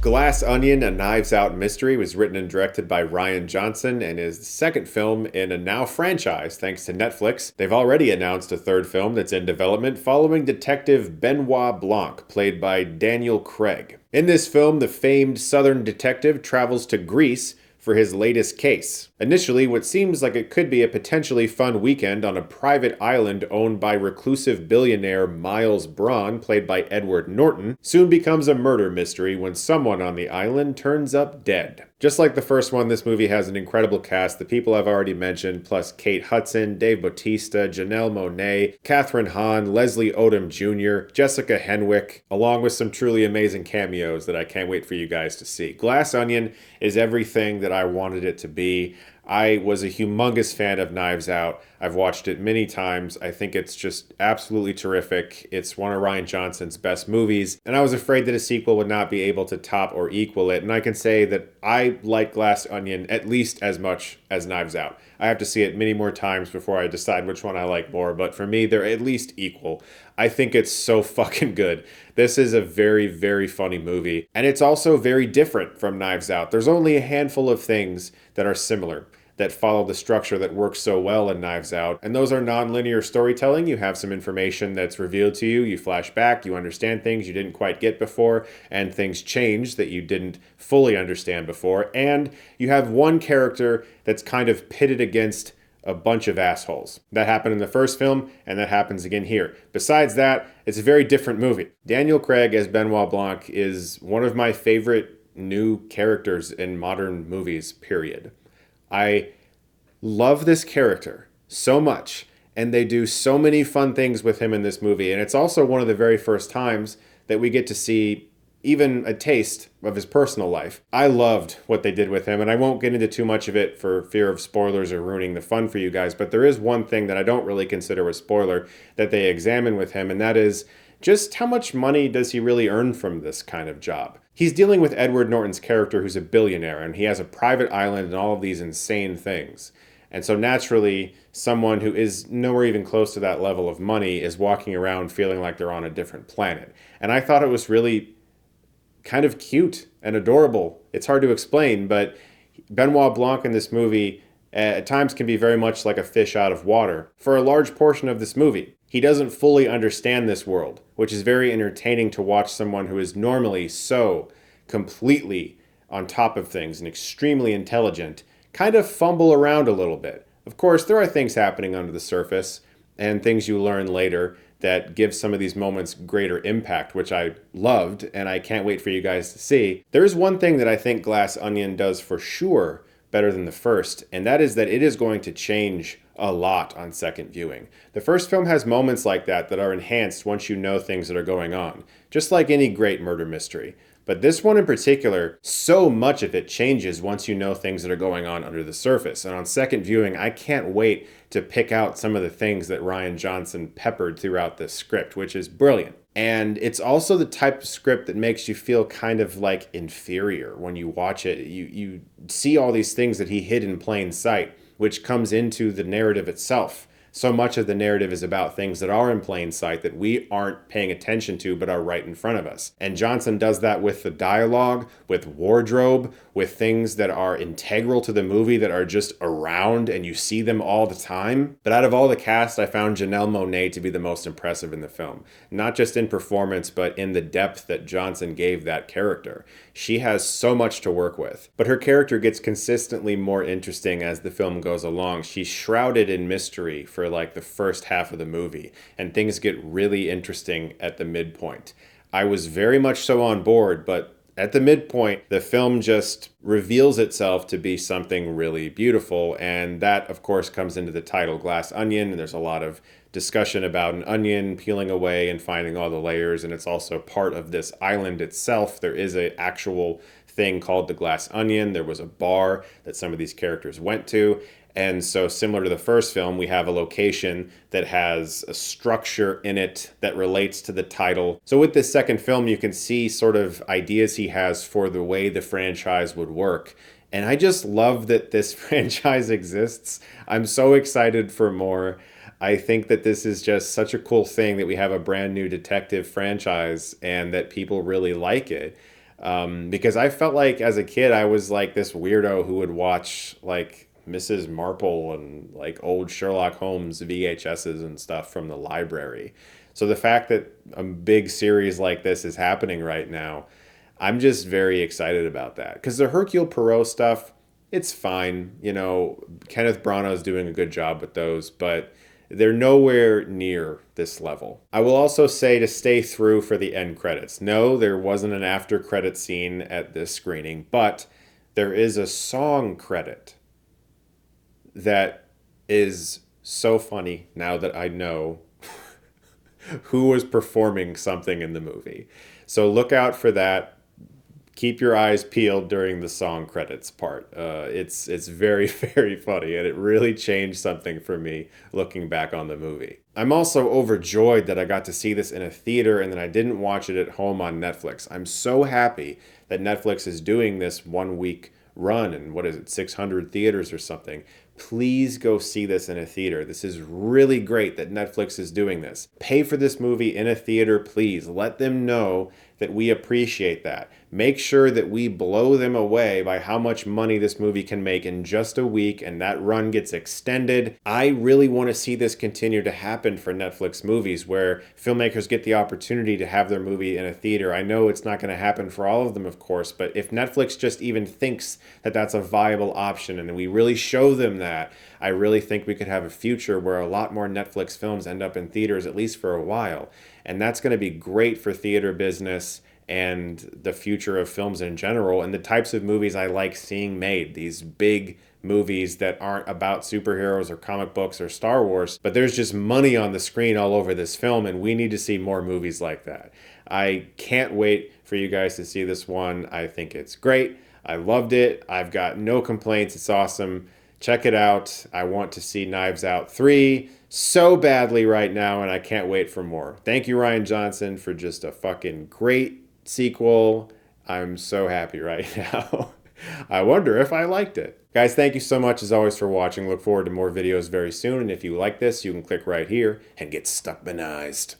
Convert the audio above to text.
Glass Onion, a Knives Out mystery, was written and directed by Rian Johnson and is the second film in a now franchise thanks to Netflix. They've already announced a third film that's in development following Detective Benoit Blanc, played by Daniel Craig. In this film, the famed Southern detective travels to Greece for his latest case. Initially, what seems like it could be a potentially fun weekend on a private island owned by reclusive billionaire Miles Braun, played by Edward Norton, soon becomes a murder mystery when someone on the island turns up dead. Just like the first one, this movie has an incredible cast, the people I've already mentioned, plus Kate Hudson, Dave Bautista, Janelle Monáe, Kathryn Hahn, Leslie Odom Jr., Jessica Henwick, along with some truly amazing cameos that I can't wait for you guys to see. Glass Onion is everything that I wanted it to be. I was a humongous fan of Knives Out. I've watched it many times. I think it's just absolutely terrific. It's one of Rian Johnson's best movies, and I was afraid that a sequel would not be able to top or equal it. And I can say that I like Glass Onion at least as much as Knives Out. I have to see it many more times before I decide which one I like more, but for me, they're at least equal. I think it's so fucking good. This is a very, very funny movie, and it's also very different from Knives Out. There's only a handful of things that are similar, that follow the structure that works so well in Knives Out. And those are non-linear storytelling. You have some information that's revealed to you, you flash back, you understand things you didn't quite get before, and things change that you didn't fully understand before. And you have one character that's kind of pitted against a bunch of assholes. That happened in the first film, and that happens again here. Besides that, it's a very different movie. Daniel Craig as Benoit Blanc is one of my favorite new characters in modern movies, period. I love this character so much, and they do so many fun things with him in this movie. And it's also one of the very first times that we get to see even a taste of his personal life. I loved what they did with him, and I won't get into too much of it for fear of spoilers or ruining the fun for you guys, but there is one thing that I don't really consider a spoiler that they examine with him, and that is just how much money does he really earn from this kind of job? He's dealing with Edward Norton's character, who's a billionaire, and he has a private island and all of these insane things. And so naturally, someone who is nowhere even close to that level of money is walking around feeling like they're on a different planet. And I thought it was really kind of cute and adorable. It's hard to explain, but Benoit Blanc in this movie at times can be very much like a fish out of water. For a large portion of this movie, he doesn't fully understand this world, which is very entertaining to watch someone who is normally so completely on top of things and extremely intelligent kind of fumble around a little bit. Of course, there are things happening under the surface and things you learn later that give some of these moments greater impact, which I loved, and I can't wait for you guys to see. There is one thing that I think Glass Onion does for sure better than the first, and that is that it is going to change a lot on second viewing. The first film has moments like that that are enhanced once you know things that are going on, just like any great murder mystery. But this one in particular, so much of it changes once you know things that are going on under the surface. And on second viewing, I can't wait to pick out some of the things that Rian Johnson peppered throughout this script, which is brilliant. And it's also the type of script that makes you feel kind of like inferior when you watch it. You see all these things that he hid in plain sight, which comes into the narrative itself. So much of the narrative is about things that are in plain sight that we aren't paying attention to but are right in front of us. And Johnson does that with the dialogue, with wardrobe, with things that are integral to the movie that are just around and you see them all the time. But out of all the cast, I found Janelle Monáe to be the most impressive in the film. Not just in performance, but in the depth that Johnson gave that character. She has so much to work with. But her character gets consistently more interesting as the film goes along. She's shrouded in mystery for like the first half of the movie, and things get really interesting at the midpoint. I was very much so on board, but at the midpoint, the film just reveals itself to be something really beautiful, and that, of course, comes into the title, Glass Onion, and there's a lot of discussion about an onion peeling away and finding all the layers, and it's also part of this island itself. There is an actual thing called the Glass Onion. There was a bar that some of these characters went to, and so similar to the first film, we have a location that has a structure in it that relates to the title. So with this second film, you can see sort of ideas he has for the way the franchise would work. And I just love that this franchise exists. I'm so excited for more. I think that this is just such a cool thing that we have a brand new detective franchise and that people really like it. Because I felt like as a kid, I was like this weirdo who would watch like Mrs. Marple and like old Sherlock Holmes VHSs and stuff from the library. So the fact that a big series like this is happening right now, I'm just very excited about that. Because the Hercule Poirot stuff, it's fine. You know, Kenneth Branagh's doing a good job with those, but they're nowhere near this level. I will also say to stay through for the end credits. No, there wasn't an after credit scene at this screening, but there is a song credit that is so funny now that I know who was performing something in the movie. So look out for that. Keep your eyes peeled during the song credits part. It's very, very funny, and it really changed something for me looking back on the movie. I'm also overjoyed that I got to see this in a theater and that I didn't watch it at home on Netflix. I'm so happy that Netflix is doing this 1 week run in, what is it, 600 theaters or something. Please go see this in a theater. This is really great that Netflix is doing this. Pay for this movie in a theater, please. Let them know that we appreciate that. Make sure that we blow them away by how much money this movie can make in just a week, and that run gets extended. I really want to see this continue to happen for Netflix movies, where filmmakers get the opportunity to have their movie in a theater. I know it's not going to happen for all of them, of course, but if Netflix just even thinks that that's a viable option and we really show them that, I really think we could have a future where a lot more Netflix films end up in theaters, at least for a while. And that's going to be great for theater business and the future of films in general and the types of movies I like seeing made. These big movies that aren't about superheroes or comic books or Star Wars, but there's just money on the screen all over this film, and we need to see more movies like that. I can't wait for you guys to see this one. I think it's great. I loved it. I've got no complaints. It's awesome. Check it out. I want to see Knives Out 3 so badly right now, and I can't wait for more. Thank you, Rian Johnson, for just a fucking great sequel. I'm so happy right now. I wonder if I liked it. Guys, thank you so much as always for watching. Look forward to more videos very soon, and if you like this, you can click right here and get Stuckmanized.